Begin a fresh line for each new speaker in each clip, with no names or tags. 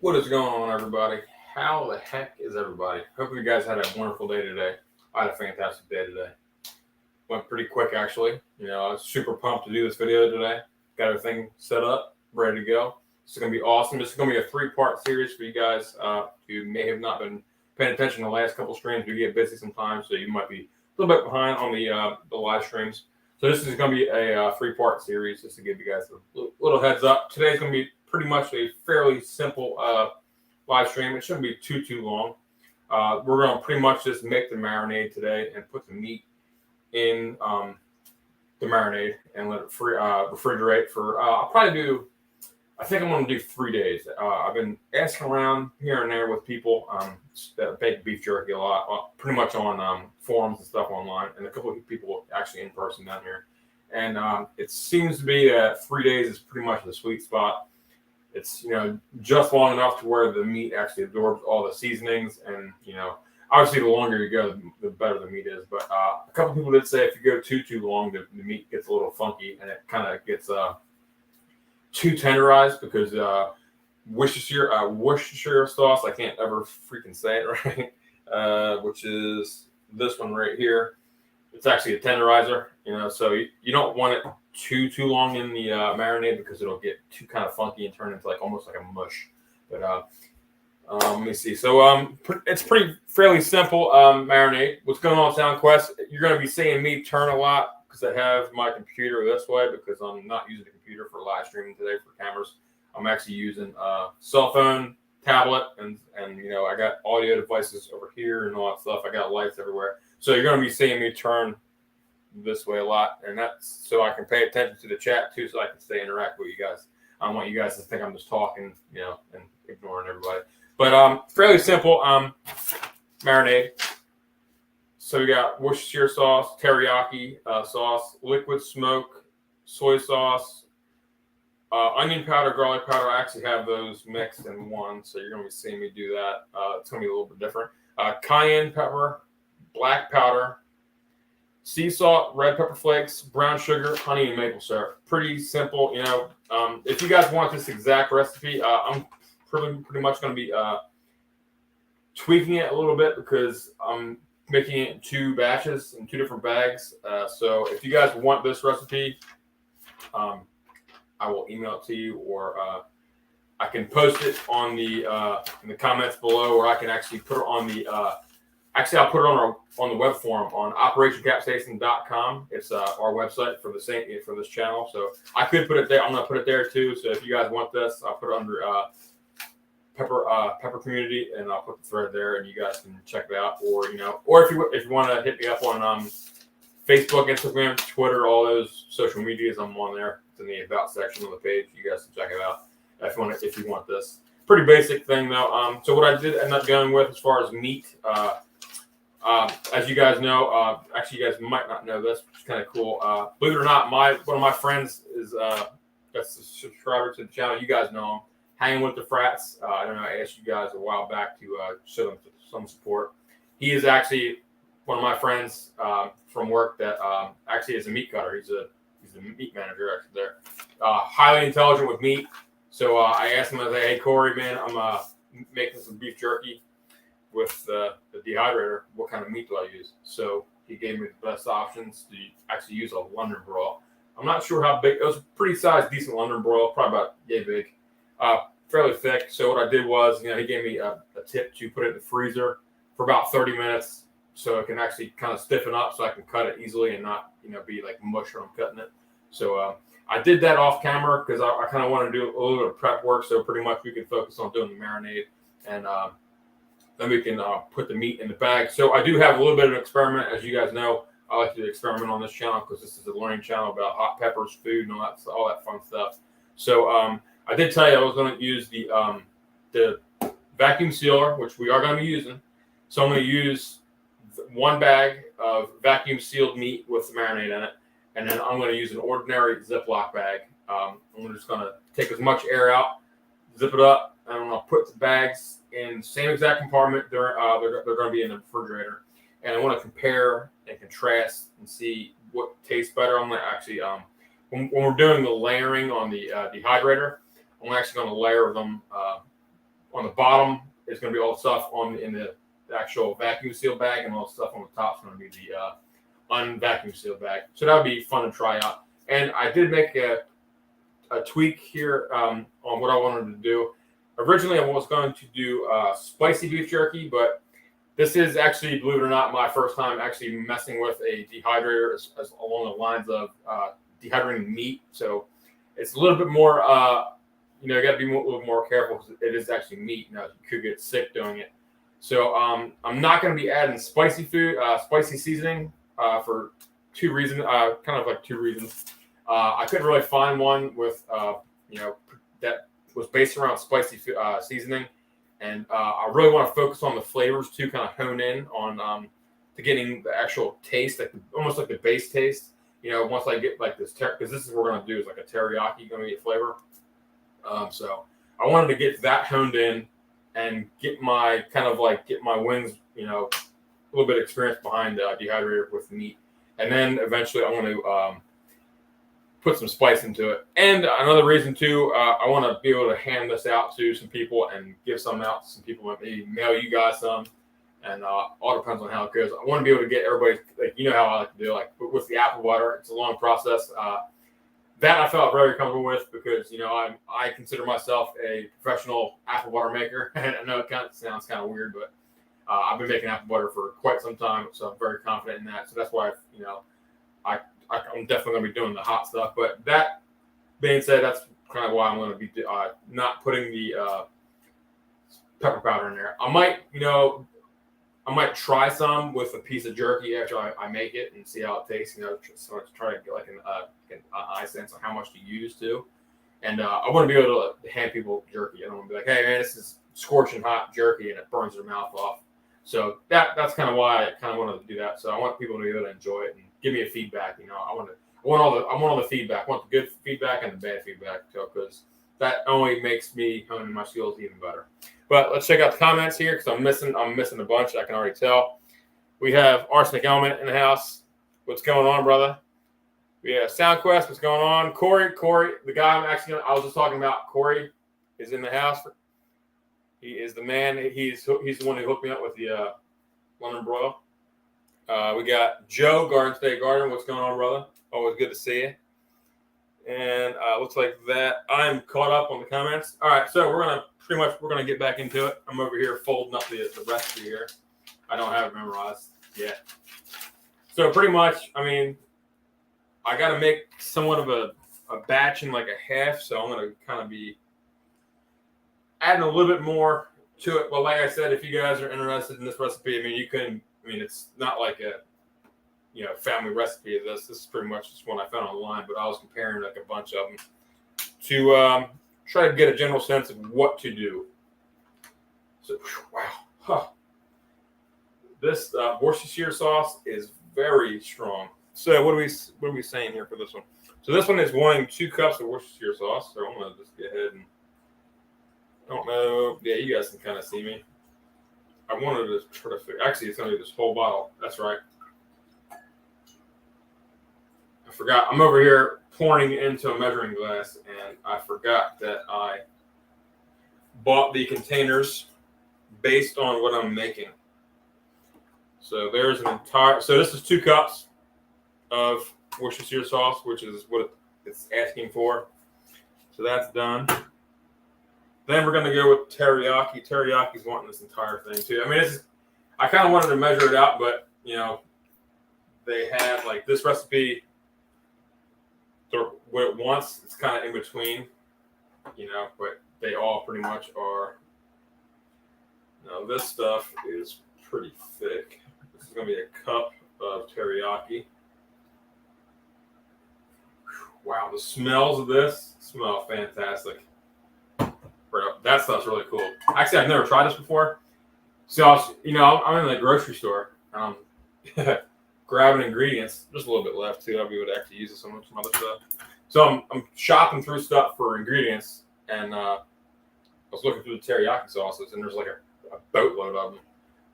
What is going on, everybody? How the heck is everybody? Hope you guys had a wonderful day today. I had a fantastic day today. Went pretty quick, actually. I was super pumped to do this video today. Got everything set up, ready to go. It's going to be awesome. This is going to be a 3-part series for you guys who may have not been paying attention to the last couple streams. We get busy sometimes, so you might be a little bit behind on the live streams. So this is going to be a 3-part series just to give you guys a little heads up. Today's going to be pretty much a fairly simple live stream. It shouldn't be too long. We're going to pretty much just make the marinade today and put the meat in the marinade and let it refrigerate for I'll probably do, I think I'm going to do 3 days. I've been asking around here and there with people that bake beef jerky a lot, pretty much on forums and stuff online, and a couple of people actually in person down here. And it seems to be that 3 days is pretty much the sweet spot. It's just long enough to where the meat actually absorbs all the seasonings, and obviously the longer you go, the better the meat is. But a couple people did say if you go too long, the meat gets a little funky and it kind of gets too tenderized because Worcestershire sauce, I can't ever freaking say it right, which is this one right here. It's actually a tenderizer, so you don't want it too long in the marinade because it'll get too kind of funky and turn into almost like a mush. But let me see. So it's fairly simple marinade. What's going on, SoundQuest? You're going to be seeing me turn a lot because I have my computer this way because I'm not using the computer for live streaming today for cameras. I'm actually using cell phone, tablet, and I got audio devices over here and all that stuff. I got lights everywhere. So you're going to be seeing me turn this way a lot, and that's so I can pay attention to the chat too, so I can stay interact with you guys. I don't want you guys to think I'm just talking, and ignoring everybody. But fairly simple marinade. So we got Worcestershire sauce, teriyaki sauce, liquid smoke, soy sauce, onion powder, garlic powder. I actually have those mixed in one, so you're going to be seeing me do that. It's going to be a little bit different. Cayenne pepper, black powder, sea salt, red pepper flakes, brown sugar, honey, and maple syrup. Pretty simple, If you guys want this exact recipe, I'm pretty much going to be tweaking it a little bit because I'm making it in 2 batches in 2 different bags. So if you guys want this recipe, I will email it to you, or I can post it on the in the comments below, or I can actually put it on the I'll put it on the web forum on operationcapstation.com. It's our website for this channel. So I could put it there. I'm gonna put it there too. So if you guys want this, I'll put it under Pepper Community, and I'll put the thread there, and you guys can check it out. Or or if you want to hit me up on Facebook, Instagram, Twitter, all those social medias, I'm on there. It's in the about section of the page. You guys can check it out if you want this. Pretty basic thing though. So what I did end up going with as far as meat. As you guys know, actually you guys might not know this, which is kind of cool. Believe it or not, one of my friends is that's a subscriber to the channel. You guys know him. Hanging with the Frats. I don't know. I asked you guys a while back to show them some support. He is actually one of my friends from work that actually is a meat cutter. He's a meat manager actually there. Highly intelligent with meat. So I asked him, I was like, "Hey Corey, man, I'm making some beef jerky with the Dehydrator. What kind of meat do I use?" So he gave me the best options to actually use a London broil. I'm not sure how big. It was a pretty sized, decent London broil, probably about yay big, fairly thick. So what I did was, he gave me a tip to put it in the freezer for about 30 minutes, so it can actually kind of stiffen up, so I can cut it easily and not, be like mush when I'm cutting it. So I did that off camera because I kind of want to do a little bit of prep work, so pretty much we can focus on doing the marinade, and then we can put the meat in the bag. So I do have a little bit of an experiment. As you guys know, I like to experiment on this channel because this is a learning channel about hot peppers, food, and all that fun stuff. So I did tell you I was going to use the vacuum sealer, which we are going to be using. So I'm going to use 1 bag of vacuum sealed meat with the marinade in it, and then I'm going to use an ordinary Ziploc bag. I'm just going to take as much air out, zip it up, and I'm going to put the bags in the same exact compartment. They're going to be in the refrigerator, and I want to compare and contrast and see what tastes better. I'm going to actually when we're doing the layering on the dehydrator, I'm actually going to layer them on the bottom is going to be all the stuff in the actual vacuum seal bag, and all the stuff on the top is going to be the unvacuum seal bag. So that would be fun to try out. And I did make a tweak here on what I wanted to do. Originally, I was going to do spicy beef jerky, but this is actually, believe it or not, my first time actually messing with a dehydrator as along the lines of dehydrating meat. So it's a little bit more, you got to be a little more careful because it is actually meat. Now, you could get sick doing it. So I'm not going to be adding spicy seasoning for two reasons, kind of like two reasons. I couldn't really find one with, that was based around spicy seasoning. And I really want to focus on the flavors to kind of hone in on to getting the actual taste, like almost like the base taste. Once I get like this, because this is what we're going to do is like a teriyaki going to get flavor. So I wanted to get that honed in and get my wings, a little bit of experience behind the dehydrator with meat. And then eventually I want to put some spice into it. And another reason too, I want to be able to hand this out to some people and give some out to some people, maybe mail you guys some. And all depends on how it goes. I want to be able to get everybody, how I like to do, like with the apple butter. It's a long process. That I felt very comfortable with because, I consider myself a professional apple butter maker. And I know it sounds kind of weird, but I've been making apple butter for quite some time. So I'm very confident in that. So that's why, I'm definitely going to be doing the hot stuff. But that being said, that's kind of why I'm going to be not putting the pepper powder in there. I might try some with a piece of jerky after I make it and see how it tastes. So to try to get like an eye sense on how much to use too. And I want to be able to hand people jerky. I don't want to be like, hey man, this is scorching hot jerky and it burns their mouth off. So that's kind of why I kind of wanted to do that. So I want people to be able to enjoy it and give me a feedback. I want all the feedback. I want the good feedback and the bad feedback too, because that only makes me hone my skills even better. But let's check out the comments here because I'm missing a bunch. I can already tell. We have Arsenic Element in the house. What's going on, brother? We have SoundQuest. What's going on? Corey, the guy I was just talking about. Corey is in the house. He is the man. He's the one who hooked me up with the London broil. We got Joe, Garden State Garden. What's going on, brother? Always good to see you. And looks like that I'm caught up on the comments. All right, so we're gonna get back into it. I'm over here folding up the recipe here. I don't have it memorized yet. So pretty much, I got to make somewhat of a batch in like a half. So I'm gonna kind of be adding a little bit more to it. But like I said, if you guys are interested in this recipe, it's not like a family recipe of this. This is pretty much just one I found online, but I was comparing like a bunch of them to try to get a general sense of what to do. So, wow. This Worcestershire sauce is very strong. So what are we saying here for this one? So this one is wanting 2 cups of Worcestershire sauce. So I'm going to just go ahead and, I don't know. Yeah, you guys can kind of see me. I wanted to try to figure, actually it's going to be this whole bottle. That's right. I forgot. I'm over here pouring into a measuring glass, and I forgot that I bought the containers based on what I'm making. So there's so this is 2 cups of Worcestershire sauce, which is what it's asking for. So that's done. Then we're going to go with teriyaki. Teriyaki's wanting this entire thing too. I kind of wanted to measure it out, but they have like this recipe. What it wants, it's kind of in between, but they all pretty much are. Now this stuff is pretty thick. This is going to be a cup of teriyaki. Wow, the smells of this smell fantastic. That stuff's really cool. Actually, I've never tried this before. So, I'm in the grocery store. Grabbing ingredients. There's a little bit left too. I'll be able to actually use some other stuff. So I'm shopping through stuff for ingredients, and I was looking through the teriyaki sauces, and there's like a boatload of them,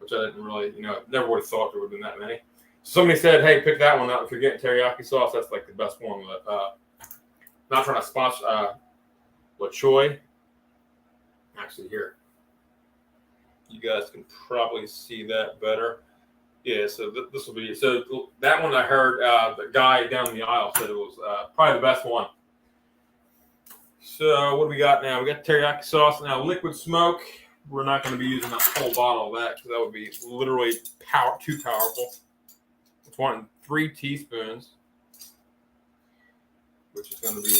which I didn't really, never would have thought there would have been that many. So somebody said, "Hey, pick that one up if you're getting teriyaki sauce. That's like the best one." Not trying to sponsor La Choy. Actually, here You guys can probably see that better. Yeah, so this will be, so that one I heard the guy down the aisle said it was probably the best one. So what do we got now? We got teriyaki sauce. Now liquid smoke, we're not going to be using a whole bottle of that because that would be literally too powerful. It's wanting 3 teaspoons, which is going to be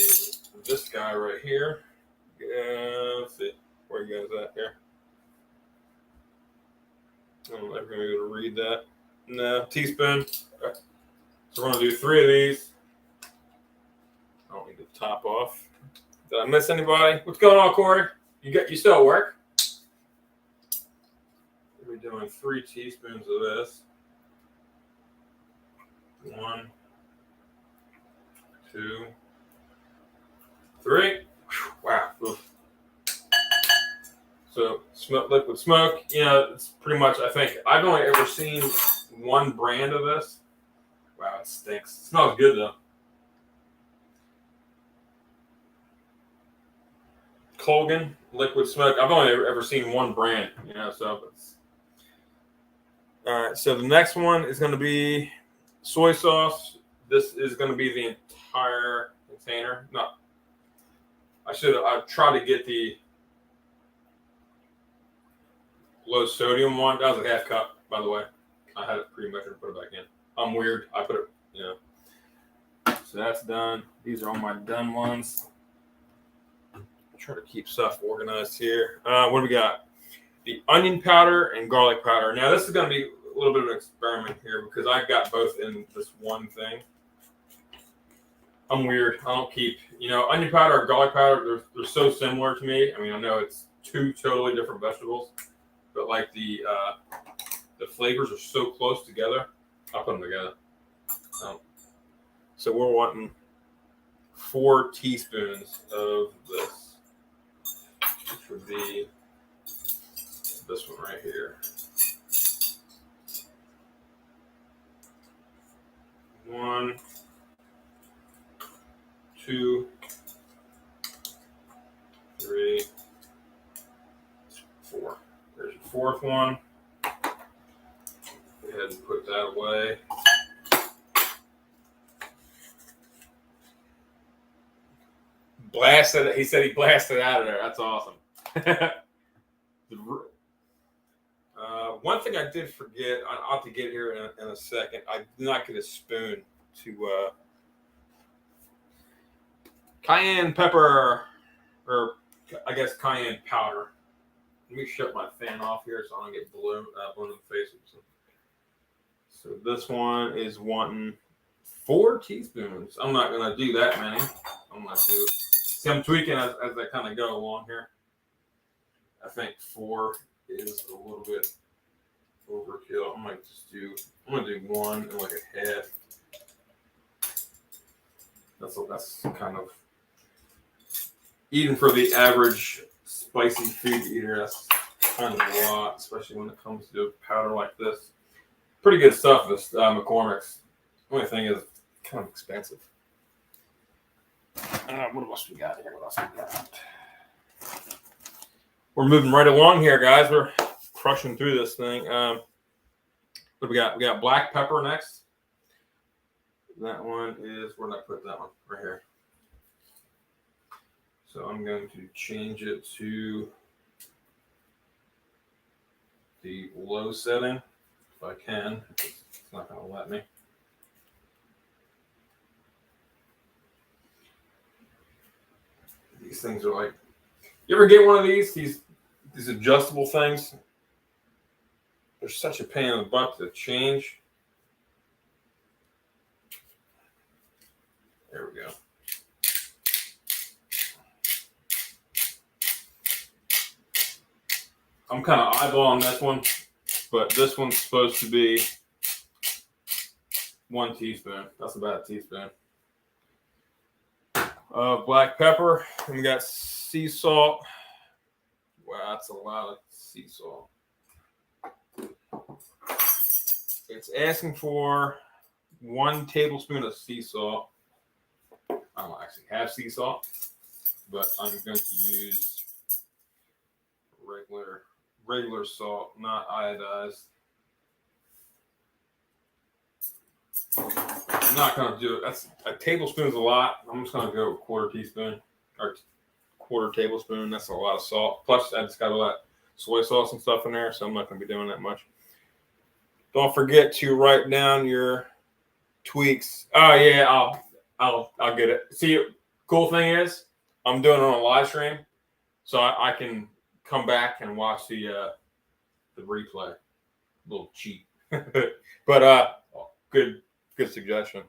this guy right here. Let's see, where you guys at here? I'm never going to be able to read that. No, teaspoon. Okay. So we're going to do 3 of these. I don't need the top off. Did I miss anybody? What's going on, Corey? You still at work? We're doing 3 teaspoons of this. 1, 2, 3. Wow. Oof. So liquid smoke, you know, it's pretty much, I think, I've only ever seen one brand of this. Wow, it stinks. It smells good, though. Colgan liquid smoke. I've only ever seen one brand, you know, so it's... All right, so the next one is going to be soy sauce. This is going to be the entire container. No, I tried to get the low sodium one. That was a half cup, by the way. I had it pre-measured and put it back in. I'm weird. I put it, you know. So that's done. These are all my done ones. Try to keep stuff organized here. What do we got? The onion powder and garlic powder. Now this is going to be a little bit of an experiment here because I've got both in this one thing. I'm weird. I don't keep, you know, onion powder or garlic powder. They're so similar to me. I mean, I know it's 2 totally different vegetables, but like the flavors are so close together. I'll put them together. So we're wanting 4 teaspoons of this. Which would be this one right here. 1, 2, 3, 4. There's your 4th one. Go ahead and put that away. Blasted. He said he blasted out of there. That's awesome. One thing I did forget, I'll have to get here in a second. I did not get a spoon to cayenne pepper, or I guess cayenne powder. Let me shut my fan off here so I don't get blown in the face. So this one is wanting 4 teaspoons. I'm not going to do that many. I'm going to do, see, I'm tweaking as I kind of go along here. I think 4 is a little bit overkill. I'm going to do 1 and like a half. That's kind of, even for the average spicy food eater, that's kind of a lot, especially when it comes to a powder like this. Pretty good stuff, this McCormick's. The only thing is it's kind of expensive. What else we got here? We're moving right along here, guys. We're crushing through this thing. What do we got? We got black pepper next. That one is, where did I put that one? Right here. So I'm going to change it to the low setting, if I can. It's not going to let me. These things are like, you ever get one of these adjustable things? They're such a pain in the butt to change. There we go. I'm kind of eyeballing this one, but this one's supposed to be 1 teaspoon. That's about a teaspoon. Black pepper, and we got sea salt. Wow, that's a lot of sea salt. It's asking for 1 tablespoon of sea salt. I don't actually have sea salt, but I'm going to use regular salt, not iodized. I'm not going to do it. That's a tablespoon's a lot. I'm just going to go a quarter teaspoon or quarter tablespoon. That's a lot of salt. Plus, I just got a lot of soy sauce and stuff in there, so I'm not going to be doing that much. Don't forget to write down your tweaks. Oh yeah, I'll get it. See, cool thing is I'm doing it on a live stream, so I can come back and watch the replay. A little cheat, but good suggestion.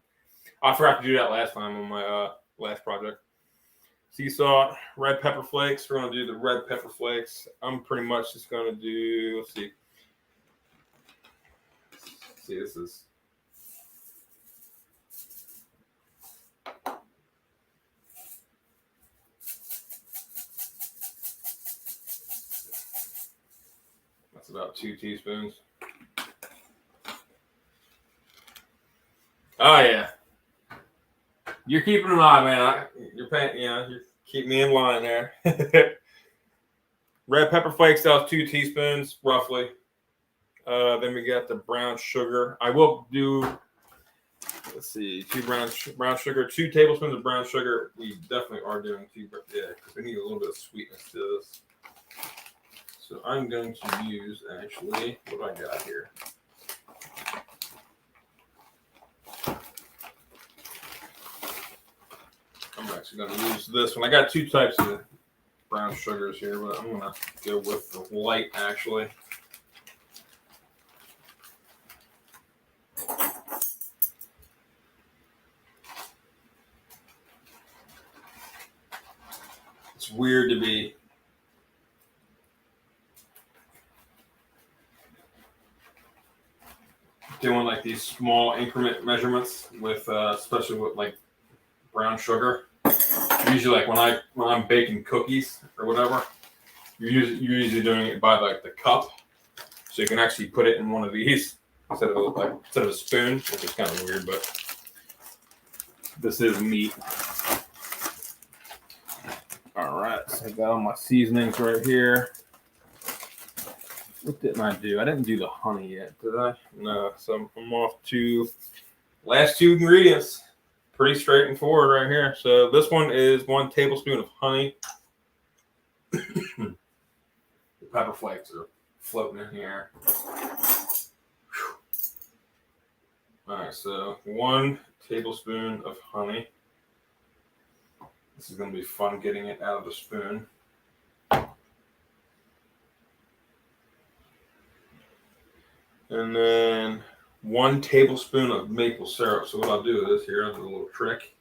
I forgot to do that last time on my last project. Sea salt, red pepper flakes. We're gonna do the red pepper flakes. I'm pretty much just gonna do. Let's see. This is. That's about 2 teaspoons. Oh yeah, you're keeping an eye, man. You're paying, you keep me in line there. Red pepper flakes, that was 2 teaspoons roughly. Then we got the brown sugar. I will do. Let's see, 2 brown sugar, 2 tablespoons of brown sugar. We definitely are doing 2, because we need a little bit of sweetness to this. So I'm going to use actually what I got here. I'm actually going to use this one. I got 2 types of brown sugars here, but I'm going to go with the light actually. It's weird to be doing like these small increment measurements with, especially with like brown sugar. Usually, like when I'm baking cookies or whatever, you're usually doing it by like the cup, so you can actually put it in one of these instead of a spoon, which is kind of weird, but this is meat. All right, so I got all my seasonings right here. What didn't I do? I didn't do the honey yet, did I? No, so I'm off to last 2 ingredients. Pretty straightforward right here. So this one is 1 tablespoon of honey. The pepper flakes are floating in here. All right, so 1 tablespoon of honey. This is going to be fun getting it out of the spoon. And then 1 tablespoon of maple syrup. So what I'll do is here, I'll do a little trick.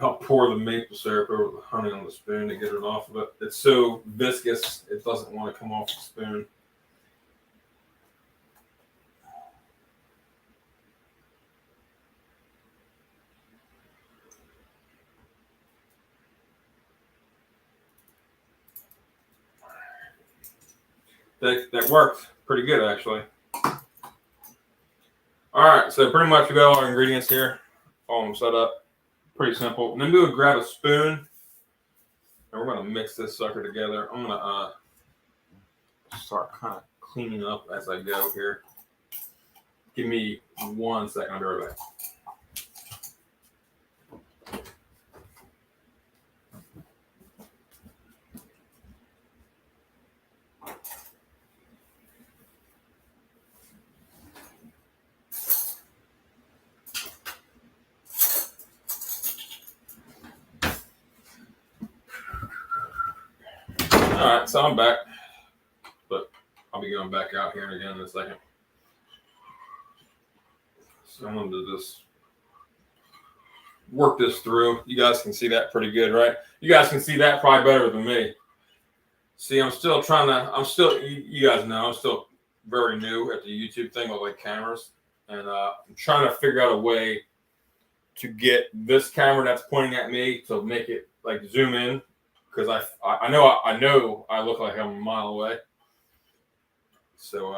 I'll pour the maple syrup over the honey on the spoon to get it off of it. It's so viscous, it doesn't want to come off the spoon. That worked pretty good, actually. All right, so pretty much we got all our ingredients here, all of them set up. Pretty simple. And then we would grab a spoon, and we're going to mix this sucker together. I'm going to start kind of cleaning up as I go here. Give me 1 second. I'll be right back. All right, so I'm back, but I'll be going back out here again in a second. So I'm going to just work this through. You guys can see that pretty good, right? You guys can see that probably better than me. See, I'm still, you guys know, I'm still very new at the YouTube thing with like cameras. And I'm trying to figure out a way to get this camera that's pointing at me to make it like zoom in. Because I know I look like I'm a mile away. So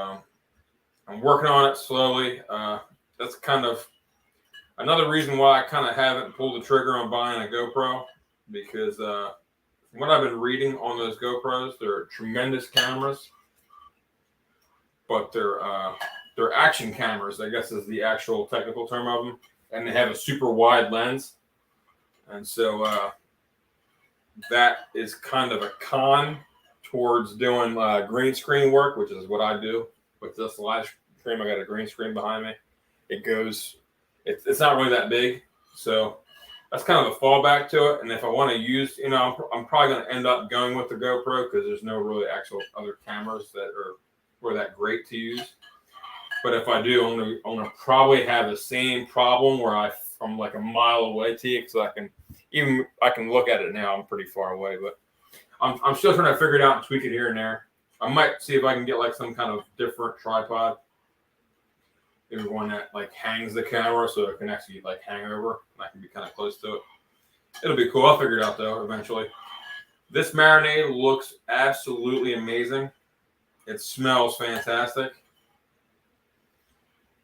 I'm working on it slowly. That's kind of another reason why I kind of haven't pulled the trigger on buying a GoPro, because what I've been reading on those GoPros, they're tremendous cameras, but they're action cameras, I guess is the actual technical term of them, and they have a super wide lens, and so that is kind of a con towards doing green screen work, which is what I do with this live stream. I got a green screen behind me. It's not really that big, so that's kind of a fallback to it. And if I want to use, I'm probably going to end up going with the GoPro because there's no really actual other cameras that were that great to use. But if I do, I'm gonna probably have the same problem where I'm like a mile away to you, so I can look at it now. I'm pretty far away, but I'm still trying to figure it out and tweak it here and there. I might see if I can get like some kind of different tripod. Maybe one that like hangs the camera so it can actually like hang over and I can be kind of close to it. It'll be cool. I'll figure it out though eventually. This marinade looks absolutely amazing. It smells fantastic.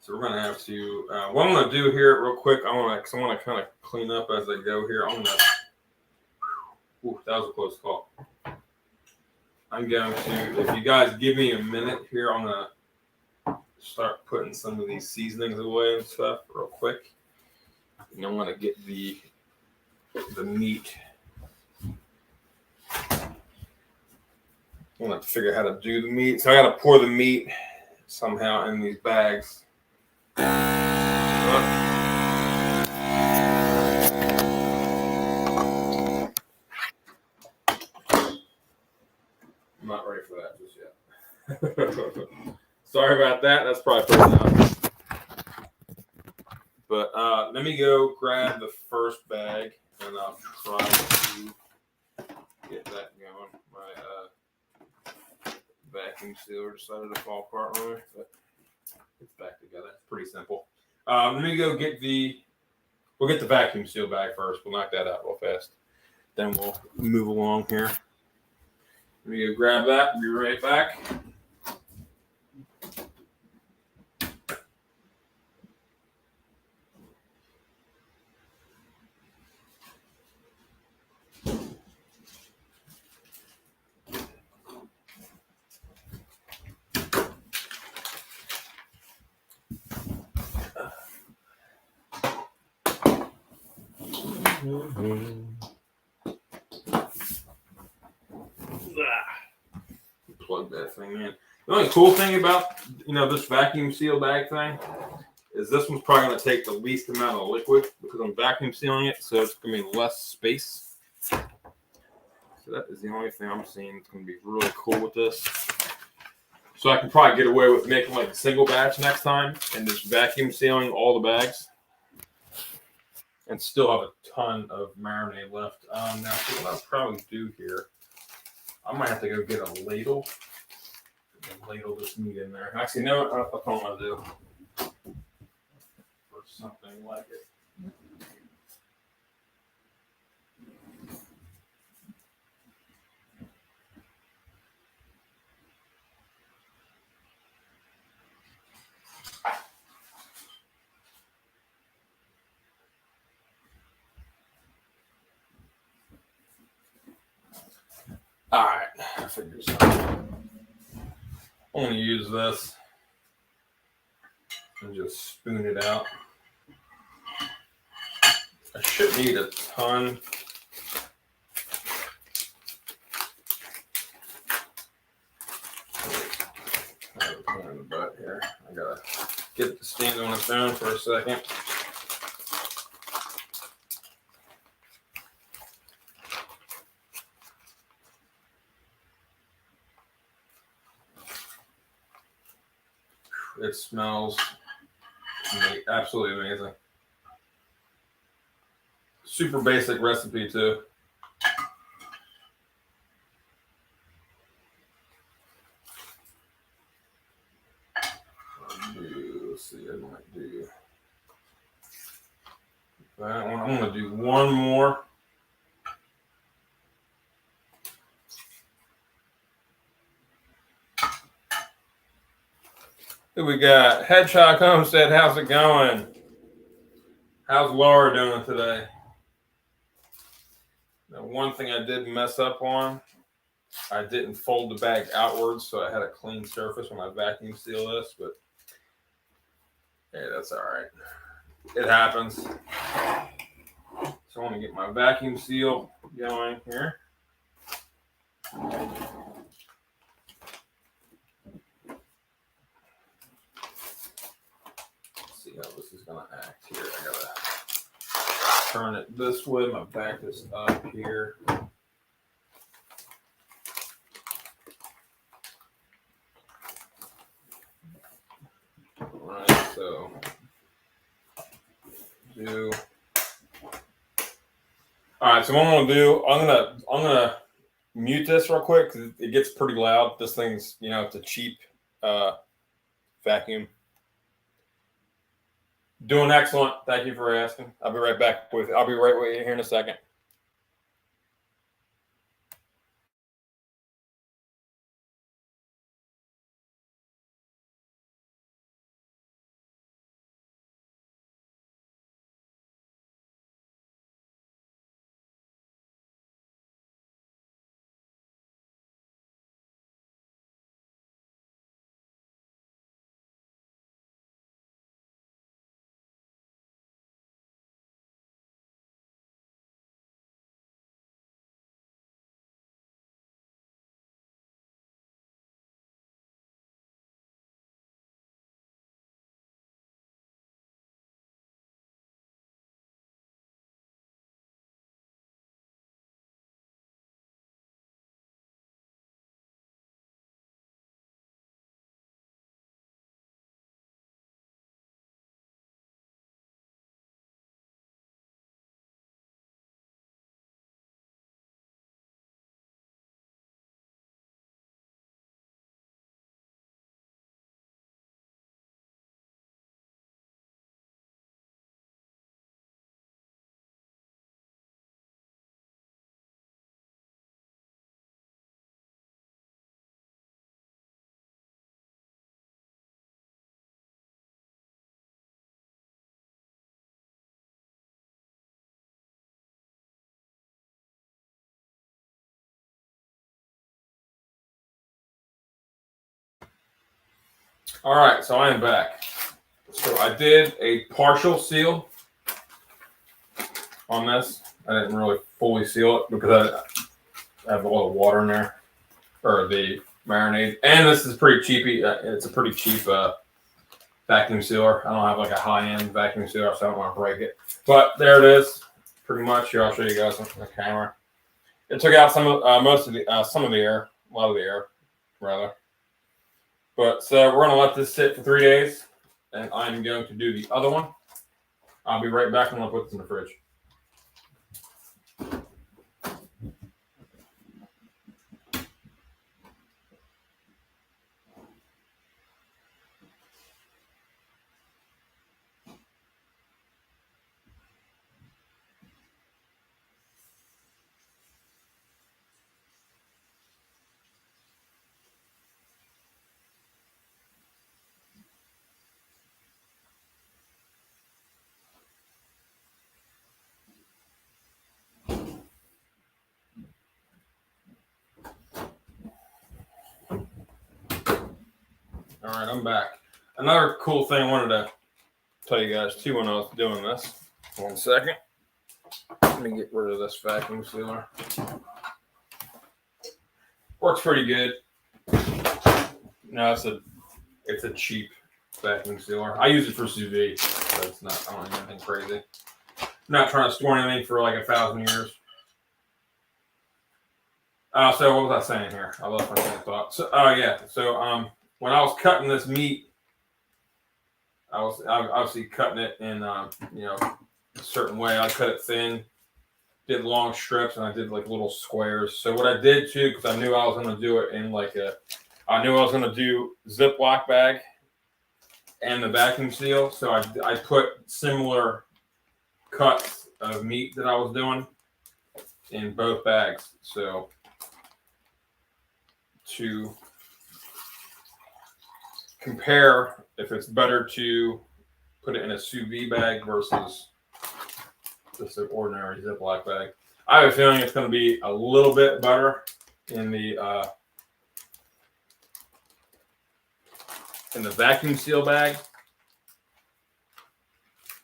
So we're gonna have to. What I'm gonna do here real quick, I want to kind of clean up as I go here. Ooh, that was a close call. I'm going to, if you guys give me a minute here, I'm gonna start putting some of these seasonings away and stuff real quick. And I'm gonna get the meat. I'm gonna have to figure out how to do the meat. So I gotta pour the meat somehow in these bags. I'm not ready for that just yet. Sorry about that. That's probably pretty enough. But let me go grab the first bag and I'll try to get that going. My vacuum sealer decided to fall apart on me, but it's back together. It's pretty simple. Let me go we'll get the vacuum seal bag first. We'll knock that out real fast. Then we'll move along here. Let me go grab that. Be right back. Plug that thing in. The only cool thing about this vacuum seal bag thing is this one's probably going to take the least amount of liquid because I'm vacuum sealing it, so it's going to be less space. So that is the only thing I'm seeing that's going to be really cool with this. So I can probably get away with making like a single batch next time and just vacuum sealing all the bags. And still have a ton of marinade left. Now, so what I'll probably do here, I might have to go get a ladle and ladle this meat in there. Actually, no, that's what I'm going to do. Or something like it. All right, I figured this out. I'm going to use this and just spoon it out. I shouldn't need a ton. I have a pain in the butt here. I got to get it to stand on its own for a second. It smells absolutely amazing. Super basic recipe too. Let's see, I might do that one. I'm going to do one more. Who we got? Hedgehog Homestead, how's it going? How's Laura doing today? Now one thing I did mess up on, I didn't fold the bag outwards, so I had a clean surface when I vacuum seal this, but hey, that's all right. It happens. So I want to get my vacuum seal going here. Let's see how this is going to act here. I got to turn it this way. My back is up here. All right, so do. All right, so what I'm gonna do, I'm gonna mute this real quick because it gets pretty loud. This thing's, it's a cheap vacuum. Doing excellent. Thank you for asking. I'll be right back with. I'll be right with you here in a second. All right, so I am back. So I did a partial seal on this. I didn't really fully seal it because I have a lot of water in there, or the marinade. And this is pretty cheapy. It's a pretty cheap vacuum sealer. I don't have like a high-end vacuum sealer, so I don't want to break it. But there it is, pretty much. Here, I'll show you guys on the camera. It took out some of the air, a lot of the air, rather. But so we're gonna let this sit for 3 days, and I'm going to do the other one. I'll be right back when I put this in the fridge. All right, I'm back. Another cool thing I wanted to tell you guys too when I was doing this. 1 second. Let me get rid of this vacuum sealer. Works pretty good. No, it's a cheap vacuum sealer. I use it for sous vide, so it's not. I don't need anything crazy. I'm not trying to store anything for like 1,000 years. So what was I saying here? I lost my train of thought. So, when I was cutting this meat, I was obviously cutting it in, a certain way. I cut it thin, did long strips, and I did like little squares. So what I did too, because I knew I was going to do it in I knew I was going to do Ziploc bag and the vacuum seal. So I put similar cuts of meat that I was doing in both bags. So to compare if it's better to put it in a sous vide bag versus just an ordinary Ziploc bag. I have a feeling it's going to be a little bit better in the vacuum seal bag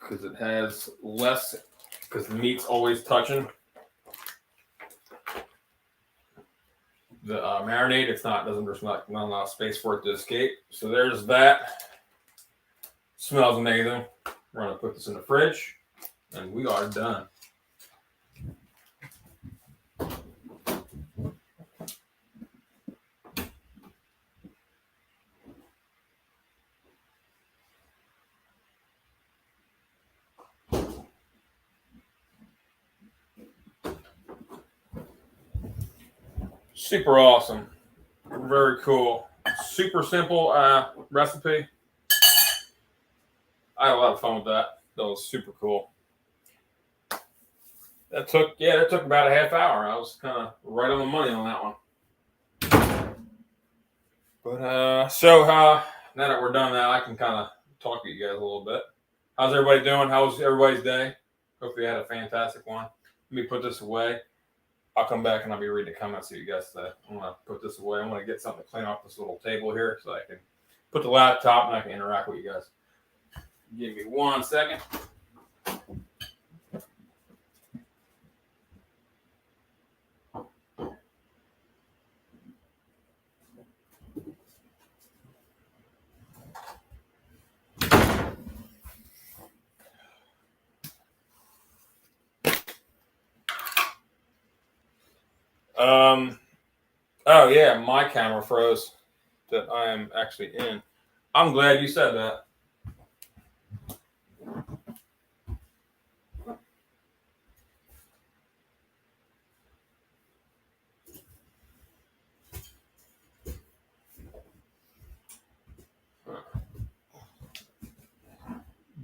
because it has less, because the meat's always touching the marinade. It's not, there's not enough space for it to escape. So there's that. Smells amazing. We're going to put this in the fridge and we are done. Super awesome. Very cool. Super simple recipe. I had a lot of fun with that. That was super cool. That took about a half hour. I was kind of right on the money on that one. But so now that we're done that, I can kind of talk to you guys a little bit. How's everybody doing? How was everybody's day? Hopefully you had a fantastic one. Let me put this away. I'll come back and I'll be reading the comments to you guys today. I'm going to put this away. I'm going to get something to clean off this little table here so I can put the laptop and I can interact with you guys. Give me 1 second. Oh yeah, my camera froze that I am actually in. I'm glad you said that.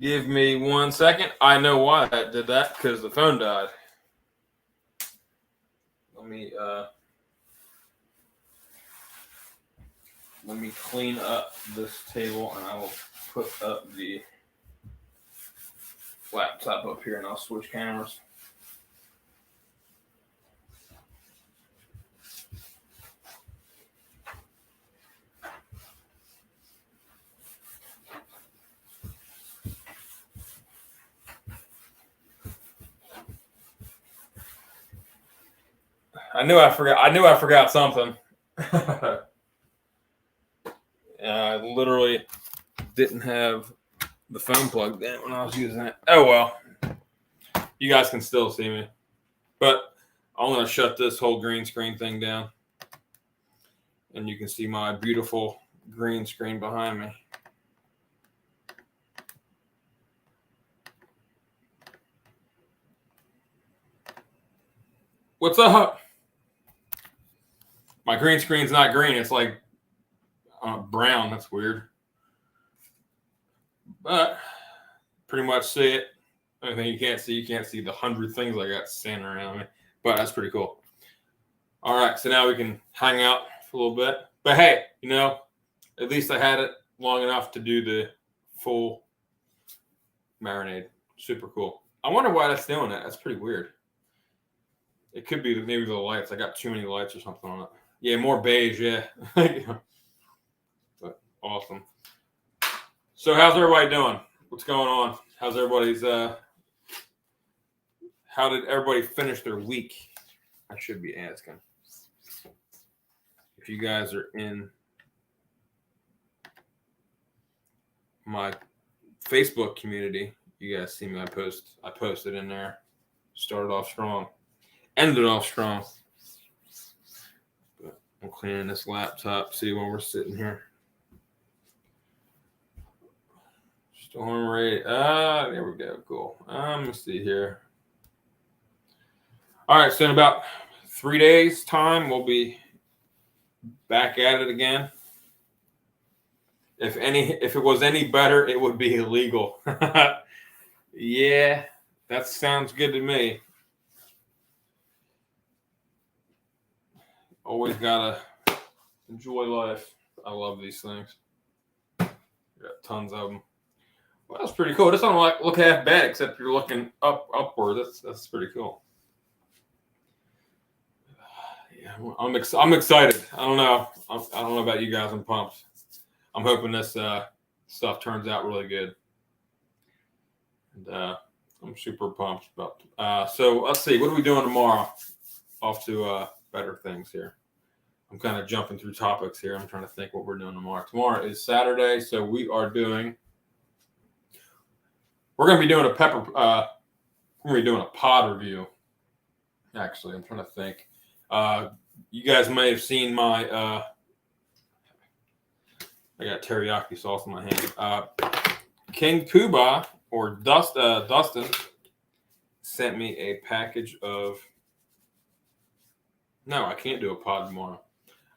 Give me 1 second. I know why I did that, because the phone died. Let me clean up this table and I will put up the laptop up here and I'll switch cameras. I knew I forgot something. I literally didn't have the phone plugged in when I was using it. Oh well. You guys can still see me. But I'm going to shut this whole green screen thing down. And you can see my beautiful green screen behind me. What's up? My green screen's not green. It's like brown. That's weird. But pretty much see it. Only thing you can't see the 100 things I got standing around me. But that's pretty cool. All right, so now we can hang out for a little bit. But hey, at least I had it long enough to do the full marinade. Super cool. I wonder why that's doing that. That's pretty weird. It could be maybe the lights. I got too many lights or something on it. Yeah, more beige, yeah. But awesome. So how's everybody doing? What's going on? How's everybody's how did everybody finish their week? I should be asking. If you guys are in my Facebook community, you guys see me. I posted in there. Started off strong. Ended off strong. But I'm cleaning this laptop. See when we're sitting here. Storm rate. There we go. Cool. Let me see here. All right. So in about 3 days' time, we'll be back at it again. If it was any better, it would be illegal. Yeah, that sounds good to me. Always gotta enjoy life. I love these things. Got tons of them. Well, that's pretty cool. This don't look half bad, except you're looking upward. That's pretty cool. I'm excited. I don't know. I don't know about you guys. I'm pumped. I'm hoping this stuff turns out really good. And I'm super pumped about. So let's see. What are we doing tomorrow? Off to better things here. I'm kind of jumping through topics here. I'm trying to think what we're doing tomorrow. Tomorrow is Saturday, so we're going to be doing we're going to be doing a pod review. Actually, I'm trying to think. You guys may have seen my, I got teriyaki sauce in my hand. King Poobah or Dustin sent me a package of, no, I can't do a pod tomorrow.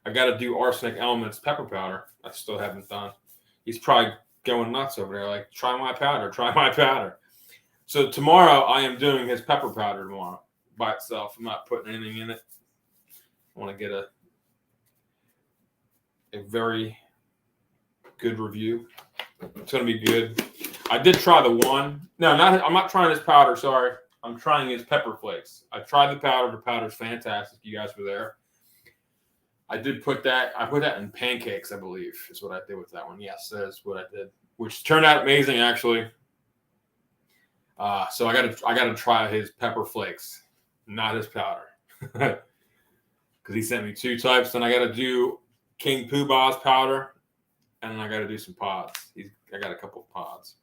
I got to do Arsenic Elements pepper powder. I still haven't done. He's probably going nuts over there. Like, try my powder. So tomorrow I am doing his pepper powder tomorrow by itself. I'm not putting anything in it. I want to get a very good review. It's going to be good. I did try the one. No, I'm not trying his powder. Sorry. I'm trying his pepper flakes. I tried the powder. The powder's fantastic. You guys were there. I did put that. I put that in pancakes, I believe, is what I did with that one. Yes, that's what I did, which turned out amazing, actually. So I gotta try his pepper flakes, not his powder, because he sent me 2 types. Then I gotta do King Poobah's powder, and then I gotta do some pods. I got a couple of pods.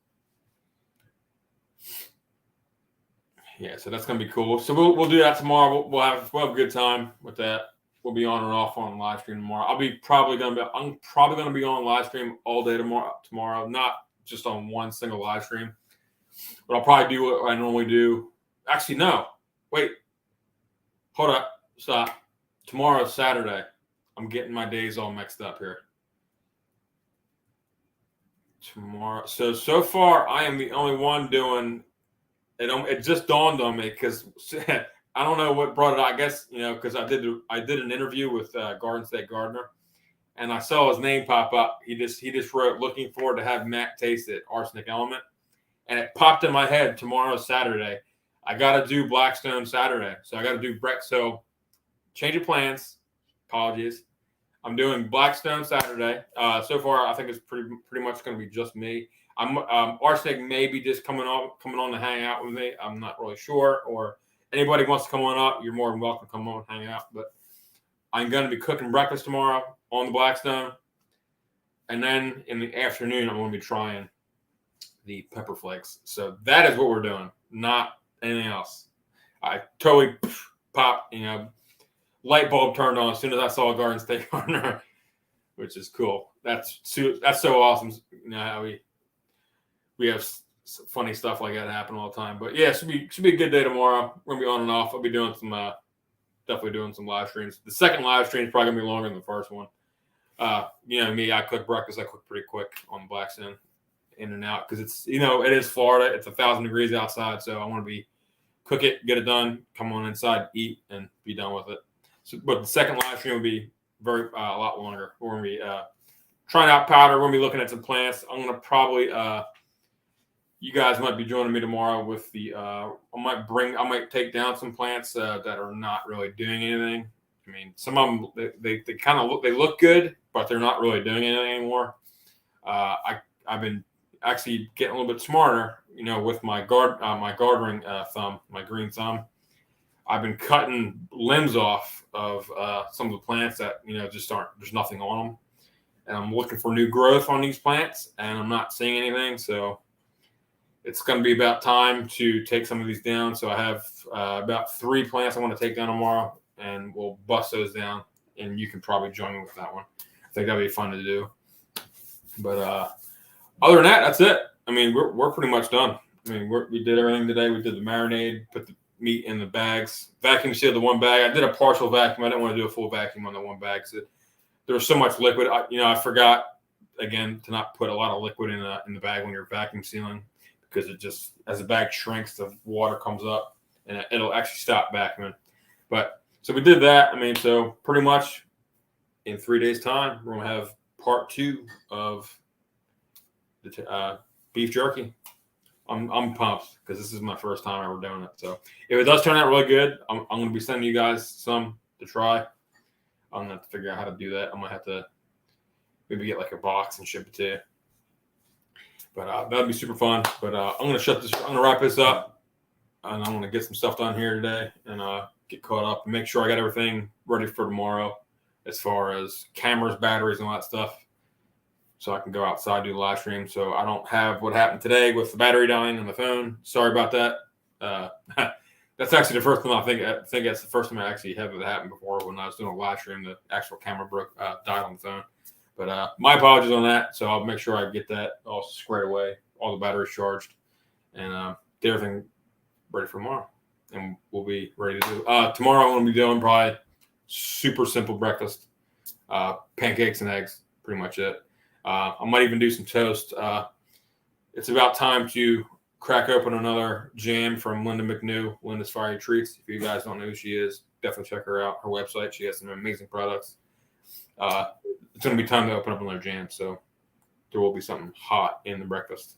Yeah, so that's gonna be cool. So we'll do that tomorrow. We'll have a good time with that. We'll be on and off on live stream tomorrow. I'm probably gonna be on live stream all day tomorrow, not just on one single live stream. But I'll probably do what I normally do. Actually, no. Wait. Hold up. Stop. Tomorrow's Saturday. I'm getting my days all mixed up here. Tomorrow. So far, I am the only one doing it. It just dawned on me because I don't know what brought it. I guess because I did an interview with Garden State Gardener, and I saw his name pop up. He just wrote, "Looking forward to have Matt taste it, Arsenic Element," and it popped in my head. Tomorrow's Saturday. I got to do Blackstone Saturday, so I got to do Breck. So change of plans. Apologies. I'm doing Blackstone Saturday. So far, I think it's pretty much going to be just me. Arsenic may be just coming on to hang out with me. I'm not really sure. Or anybody wants to come on up, you're more than welcome to come on and hang out. But I'm going to be cooking breakfast tomorrow on the Blackstone. And then in the afternoon, I'm going to be trying the pepper flakes. So that is what we're doing, not anything else. I totally popped, light bulb turned on as soon as I saw a Garden State Gardener, which is cool. That's so awesome. How we have funny stuff like that happen all the time. But yeah, should be a good day tomorrow. We're gonna be on and off. I'll be doing some definitely doing some live streams. The second live stream is probably gonna be longer than the first one. Me, I cook breakfast. I cook pretty quick on Blackstone, in and out, because it's it is Florida. It's 1,000 degrees outside, so I want to be cook it, get it done, come on inside, eat, and be done with it. So, but the second live stream will be a lot longer. We're gonna be trying out powder. We're gonna be looking at some plants. I'm gonna probably you guys might be joining me tomorrow with the I might take down some plants that are not really doing anything. I mean, some of them they kind of look good, but they're not really doing anything anymore. I've been actually getting a little bit smarter, with my gardening thumb, my green thumb. I've been cutting limbs off of some of the plants that just there's nothing on them, and I'm looking for new growth on these plants, and I'm not seeing anything. So it's going to be about time to take some of these down. So I have about 3 plants I want to take down tomorrow, and we'll bust those down, and you can probably join me with that one. I think that'd be fun to do. But other than that, that's it. I mean, we're pretty much done. I mean, we did everything today. We did the marinade, put the meat in the bags, vacuum sealed the one bag. I did a partial vacuum. I didn't want to do a full vacuum on the one bag because there was so much liquid. I forgot again to not put a lot of liquid in the bag when you're vacuum sealing, because it just, as the bag shrinks, the water comes up and it'll actually stop vacuuming. But so we did that. I mean, so pretty much in 3 days' time, we're gonna have part 2 of the beef jerky. I'm pumped because this is my first time ever doing it. So if it does turn out really good, I'm going to be sending you guys some to try. I'm gonna have to figure out how to do that. I'm gonna have to maybe get like a box and ship it to you. But that'd be super fun. But I'm gonna wrap this up, and I'm gonna get some stuff done here today, and get caught up and make sure I got everything ready for tomorrow, as far as cameras, batteries, and all that stuff, so I can go outside, do the live stream. So I don't have what happened today with the battery dying on the phone. Sorry about that. That's actually the first time I think that's the first time I actually had it happen before. When I was doing a live stream, the actual camera died on the phone. But my apologies on that. So I'll make sure I get that all squared away, all the batteries charged, and get everything ready for tomorrow. And we'll be ready to do. Tomorrow I'm going to be doing probably super simple breakfast, pancakes and eggs, pretty much it. I might even do some toast. It's about time to crack open another jam from Linda McNew, Linda's Fiery Treats. If you guys don't know who she is, definitely check her out. Her website, she has some amazing products. It's going to be time to open up another jam, so there will be something hot in the breakfast.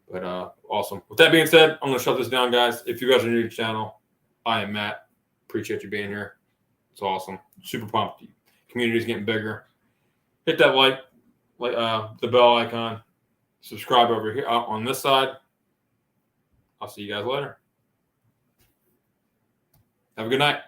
But awesome. With that being said, I'm going to shut this down, guys. If you guys are new to the channel, I am Matt. Appreciate you being here. It's awesome. Super pumped. Community's getting bigger. Hit that like the bell icon. Subscribe over here on this side. I'll see you guys later. Have a good night.